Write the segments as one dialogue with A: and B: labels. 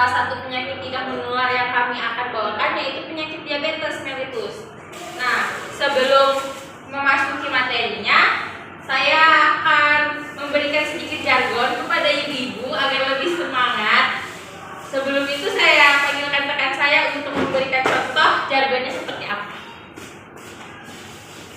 A: salah satu penyakit tidak menular yang kami akan bawakan yaitu penyakit diabetes mellitus. Nah, sebelum memasuki materinya, saya akan memberikan sedikit jargon kepada ibu-ibu agar lebih semangat. Sebelum itu saya panggilkan rekan saya untuk memberikan contoh jargonnya seperti apa.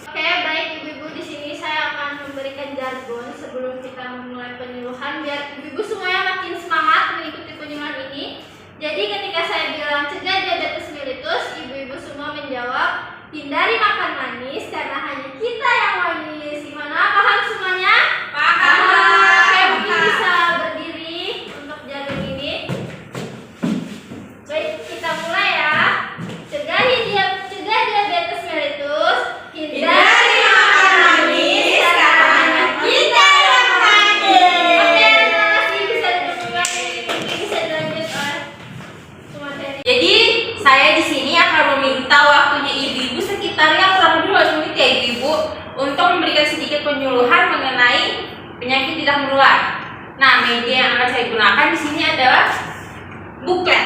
B: Oke, baik ibu-ibu, di sini saya akan memberikan jargon sebelum kita memulai penyuluhan biar ibu-ibu semuanya makin semangat mengikuti penyuluhan ini. Jadi ketika saya bilang cegah diabetes mellitus, ibu-ibu semua menjawab hindari makan manis karena hanya kita yang manis. Gimana? Paham semuanya?
A: Paham.
B: Oke, mungkin bisa berdiri untuk jargon ini. Baik, kita mulai ya. Cegah diabetes mellitus, hindari makan manis karena hanya kita yang manis. Oke, terima kasih, bisa dimulai. Bisa dilanjut materi.
A: Jadi saya di sini akan meminta waktunya ibu-ibu sekitar yang kurang lebih 2 menit ya ibu-ibu untuk memberikan sedikit penyuluhan mengenai penyakit tidak menular. Nah, media yang akan saya gunakan di sini adalah buklet.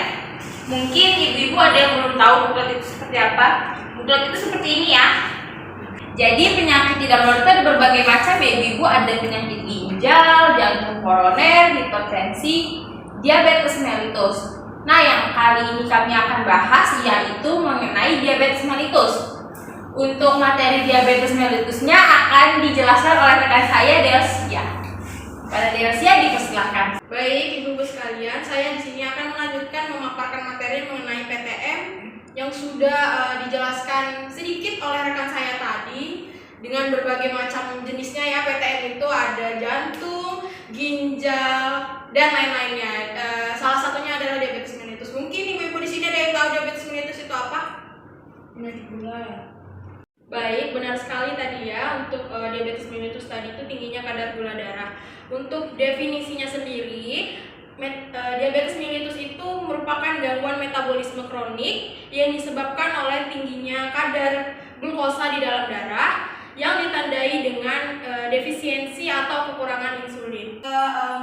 A: Mungkin ibu-ibu ada yang belum tahu buklet itu seperti apa. Buklet itu seperti ini ya. Jadi penyakit tidak menular itu ada berbagai macam ya ibu-ibu. Ada penyakit ginjal, jantung koroner, hipertensi, diabetes mellitus. Nah, yang kali ini kami akan bahas yaitu mengenai diabetes mellitus. Untuk materi diabetes mellitusnya akan dijelaskan oleh rekan saya Delsia. Pada Delsia dipersilakan.
C: Baik, ibu-ibu sekalian, saya di sini akan melanjutkan memaparkan materi mengenai PTM yang sudah dijelaskan sedikit oleh rekan saya tadi dengan berbagai macam jenisnya ya. PTM itu ada jantung, ginjal, dan lain-lainnya. Salah satunya adalah diabetes mellitus. Mungkin ibu-ibu di sini ada yang tahu diabetes mellitus itu apa? Penyakit gula ya. Baik, benar sekali tadi ya. Untuk diabetes mellitus tadi itu tingginya kadar gula darah. Untuk definisinya sendiri, diabetes mellitus itu merupakan gangguan metabolisme kronik yang disebabkan oleh tingginya kadar glukosa di dalam darah yang ditandai dengan defisiensi atau kekurangan insulin.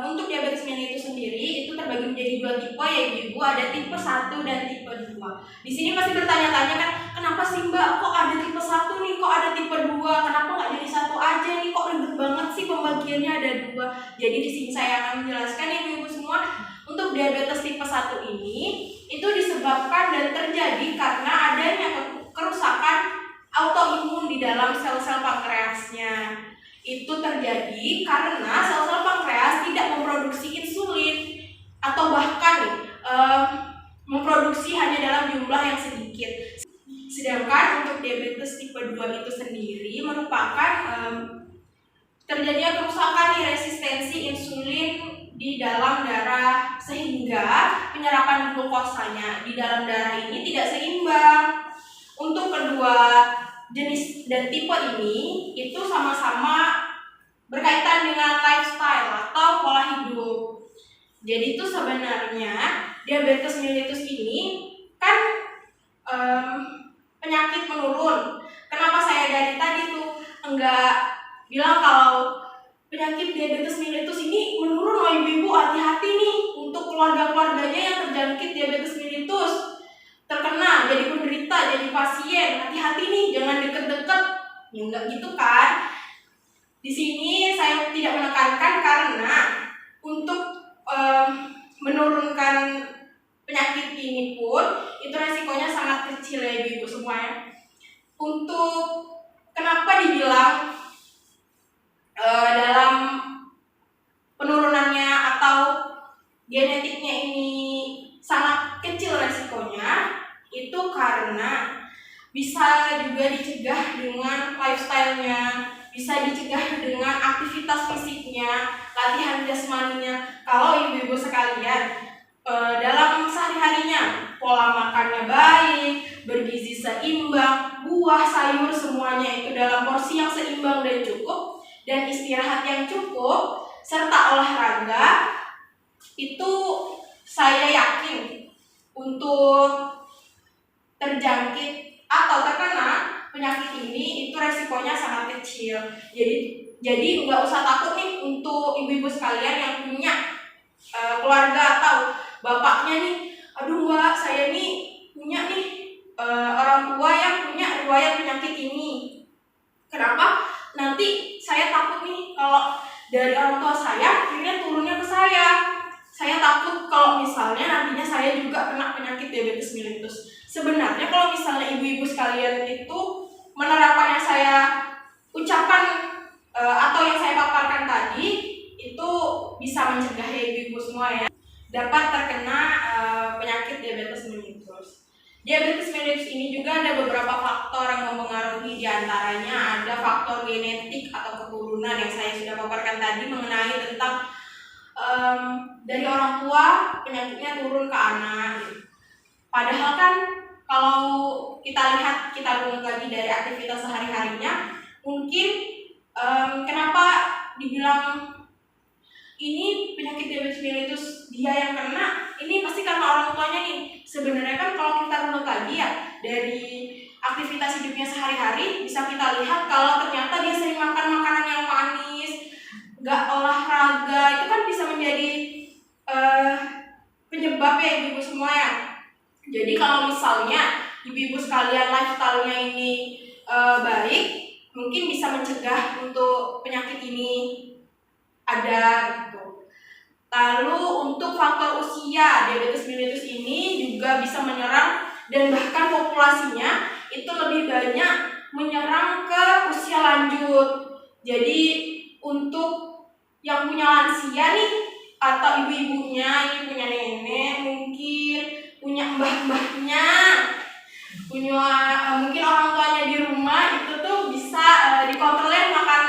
C: Untuk diabetes mellitus sendiri itu terbagi menjadi 2 tipe ya ibu. Ada tipe 1 dan tipe 2. Di sini pasti bertanya-tanya kan, kenapa sih Mbak kok ada tipe 1 nih, kok ada tipe 2? Kenapa nggak jadi 1 aja nih? Kok ribet banget sih pembagiannya ada 2? Jadi di sini saya akan menjelaskan ya ibu semua. Untuk diabetes tipe 1 ini itu disebabkan dan terjadi karena adanya kerusakan autoimun di dalam sel-sel pankreasnya. Itu terjadi karena sel-sel pankreas tidak memproduksi insulin atau bahkan memproduksi hanya dalam jumlah yang sedikit. Sedangkan untuk diabetes tipe 2 itu sendiri merupakan terjadinya kerusakan resistensi insulin di dalam darah sehingga penyerapan glukosanya di dalam darah ini tidak seimbang. Untuk kedua jenis dan tipe ini itu sama-sama berkaitan dengan lifestyle atau pola hidup. Jadi itu sebenarnya diabetes mellitus ini kan penyakit menurun. Kenapa saya dari tadi tuh enggak bilang kalau penyakit diabetes mellitus ini menurun loh ibu-ibu, hati-hati nih untuk keluarga-keluarganya yang terjangkit diabetes mellitus, terkena jadi penderita, jadi pasien, hati-hati nih, jangan deket-deket. Ya enggak gitu kan. Di sini saya tidak menekankan karena untuk menurunkan penyakit ini pun itu resikonya sangat kecil ya ibu-ibu semuanya. Untuk kenapa dibilang dalam penurunannya atau genetiknya ini sangat kecil resikonya, itu karena bisa juga dicegah dengan lifestyle-nya, bisa dicegah dengan aktivitas fisiknya, latihan jasmaninya. Kalau ibu-ibu sekalian dalam sehari-harinya pola makannya baik, bergizi seimbang, buah, sayur semuanya itu dalam porsi yang seimbang dan cukup, dan istirahat yang cukup serta olahraga, itu saya yakin untuk terjangkit atau terkena penyakit ini itu resikonya sangat kecil. Jadi nggak usah takut nih untuk ibu-ibu sekalian yang punya keluarga atau bapaknya nih kedua, saya nih punya nih orang tua yang punya riwayat penyakit ini. Kenapa? Nanti saya takut nih kalau dari orang tua saya akhirnya turunnya ke saya. Saya takut kalau misalnya nantinya saya juga kena penyakit diabetes mellitus. Sebenarnya kalau misalnya ibu-ibu sekalian itu menerapkan yang saya ucapkan atau yang saya paparkan tadi, itu bisa mencegah ya ibu-ibu semua ya dapat terkena penyakit diabetes mellitus. Diabetes mellitus ini juga ada beberapa faktor yang mempengaruhi, diantaranya ada faktor genetik atau keturunan yang saya sudah paparkan tadi mengenai tentang dari orang tua penyakitnya turun ke anak. Padahal kan kalau kita lihat, kita runut lagi dari aktivitas sehari-harinya, mungkin kenapa dibilang ini penyakit diabetes mellitus dia yang kena, ini pasti karena orang tuanya nih. Sebenarnya kan kalau kita runut lagi ya dari aktivitas hidupnya sehari-hari, bisa kita lihat kalau ternyata dia sering makan makanan yang manis, nggak olahraga, itu kan bisa menjadi penyebab ya ibu-ibu semua ya. Jadi kalau misalnya ibu-ibu sekalian lifestyle-nya ini baik, mungkin bisa mencegah untuk penyakit ini ada gitu. Lalu untuk faktor usia, diabetes mellitus ini juga bisa menyerang dan bahkan populasinya itu lebih banyak menyerang ke usia lanjut. Jadi untuk yang punya lansia nih atau ibu-ibunya, ini punya nenek, mungkin punya mbah-mbahnya, punya mungkin orang tuanya di rumah, itu tuh bisa dikontrolin makan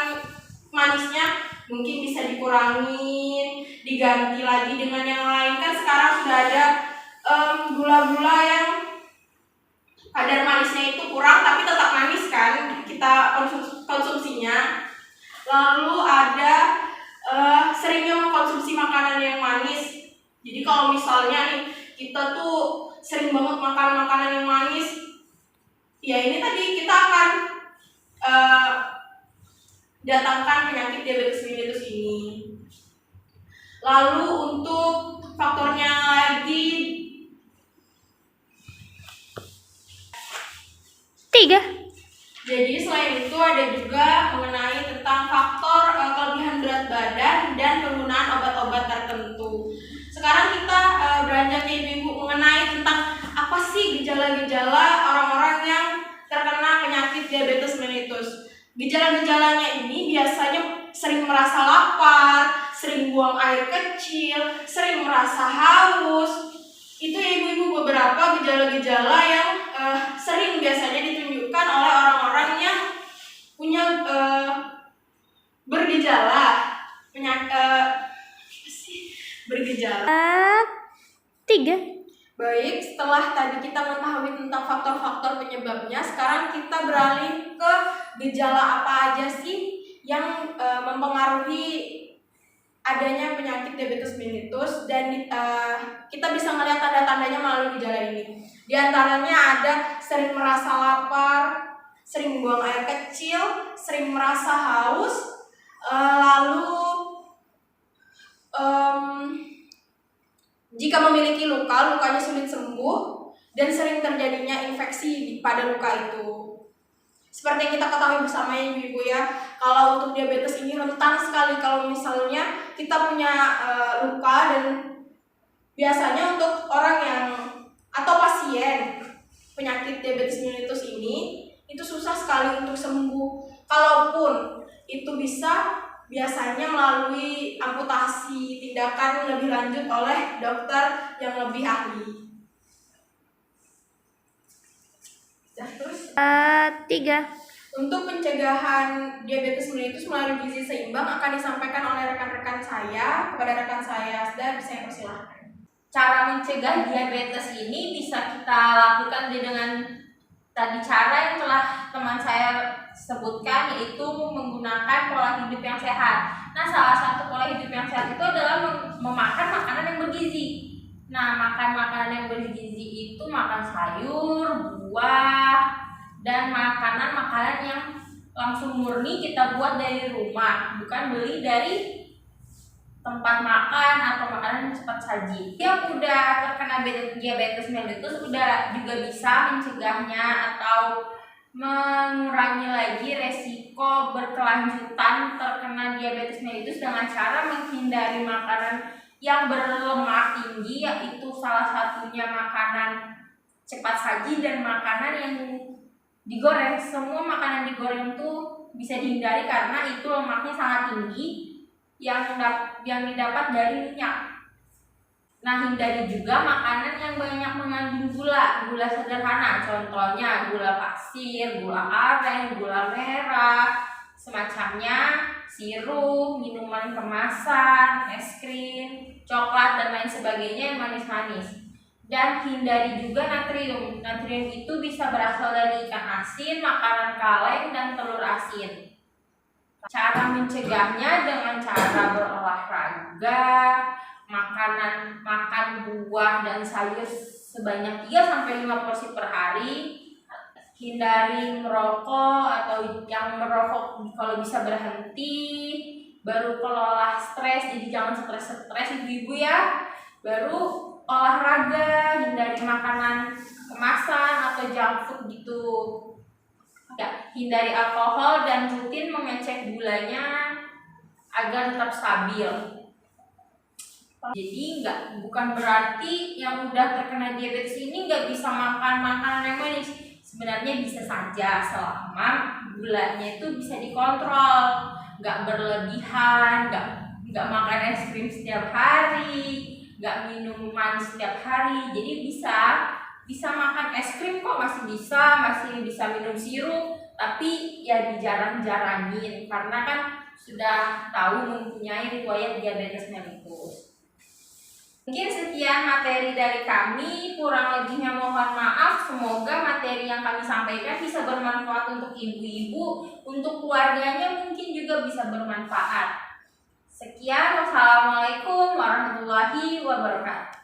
C: manisnya, mungkin bisa dikurangin, diganti lagi dengan yang lain. Kan sekarang sudah ada gula-gula yang kadar manisnya itu kurang tapi tetap manis kan kita konsumsinya. Lalu ada seringnya mengkonsumsi makanan yang manis. Jadi kalau misalnya nih kita tuh sering banget makan makanan yang manis, ya ini tadi kita akan datangkan penyakit diabetes mellitus ini. Lalu untuk faktornya lagi
B: 3.
C: Jadi selain itu ada juga mengenai tentang faktor kelebihan berat badan dan penggunaan obat-obat tertentu. Sekarang kita beranjak ke ibu-ibu mengenai tentang apa sih gejala-gejala orang-orang yang terkena penyakit diabetes mellitus. Gejala-gejalanya ini biasanya sering merasa lapar, sering buang air kecil, sering merasa haus. Itu ya ibu-ibu beberapa gejala-gejala yang sering biasanya ditunjukkan oleh orang-orang yang punya bergejala bergejala.
B: 3.
C: Baik, setelah tadi kita mengetahui tentang faktor-faktor penyebabnya, sekarang kita beralih ke gejala apa aja sih yang mempengaruhi adanya penyakit diabetes mellitus, dan kita bisa melihat tanda-tandanya melalui gejala ini. Di antaranya ada sering merasa lapar, sering buang air kecil, sering merasa haus, lalu jika memiliki luka, lukanya sulit sembuh, dan sering terjadinya infeksi pada luka itu. Seperti yang kita ketahui bersama ibu-ibu ya, kalau untuk diabetes ini rentan sekali kalau misalnya kita punya luka, dan biasanya untuk orang yang atau pasien penyakit diabetes mellitus ini itu susah sekali untuk sembuh. Kalaupun itu bisa, biasanya melalui amputasi, tindakan lebih lanjut oleh dokter yang lebih ahli. Terus
B: 3.
C: untuk pencegahan diabetes mellitus melalui gizi seimbang akan disampaikan oleh rekan-rekan saya kepada rekan saya. Sudah, saya persilahkan.
A: Cara mencegah diabetes ini bisa kita lakukan dengan tadi cara yang telah teman saya sebutkan, yaitu menggunakan pola hidup yang sehat. Nah, salah satu pola hidup yang sehat itu adalah memakan makanan yang bergizi. Nah, makan makanan yang bergizi itu makan sayur, buah, dan makanan-makanan yang langsung murni kita buat dari rumah, bukan beli dari tempat makan atau makanan yang cepat saji. Yang udah terkena diabetes mellitus udah juga bisa mencegahnya atau mengurangi lagi resiko berkelanjutan terkena diabetes mellitus dengan cara menghindari makanan yang berlemak tinggi, yaitu salah satunya makanan cepat saji dan makanan yang digoreng. Semua makanan digoreng itu bisa dihindari karena itu lemaknya sangat tinggi yang didapat dari minyak. Nah, hindari juga makanan yang banyak mengandung gula sederhana, contohnya gula pasir, gula aren, gula merah, semacamnya, sirup, minuman kemasan, es krim, coklat, dan lain sebagainya yang manis-manis. Dan hindari juga natrium. Natrium itu bisa berasal dari ikan asin, makanan kaleng, dan telur asin. Cara mencegahnya dengan cara berolahraga, makan buah dan sayur sebanyak 3-5 porsi per hari, hindari merokok atau yang merokok kalau bisa berhenti, baru kelola stres, jadi jangan stres ibu-ibu ya. Baru olahraga, hindari makanan kemasan atau junk food gitu. Ya, hindari alkohol dan rutin mengecek gulanya agar tetap stabil. Jadi bukan berarti yang udah terkena diabetes ini nggak bisa makan makanan yang manis. Sebenarnya bisa saja selama gulanya itu bisa dikontrol, nggak berlebihan, nggak makan es krim setiap hari, nggak minum manis setiap hari. Jadi bisa makan es krim kok, masih bisa minum sirup, tapi ya dijarang-jarangin karena kan sudah tahu mempunyai riwayat diabetes mellitus. Mungkin sekian materi dari kami, kurang lebihnya mohon maaf. Semoga materi yang kami sampaikan bisa bermanfaat untuk ibu-ibu, untuk keluarganya mungkin juga bisa bermanfaat. Sekian, wassalamualaikum warahmatullahi wabarakatuh.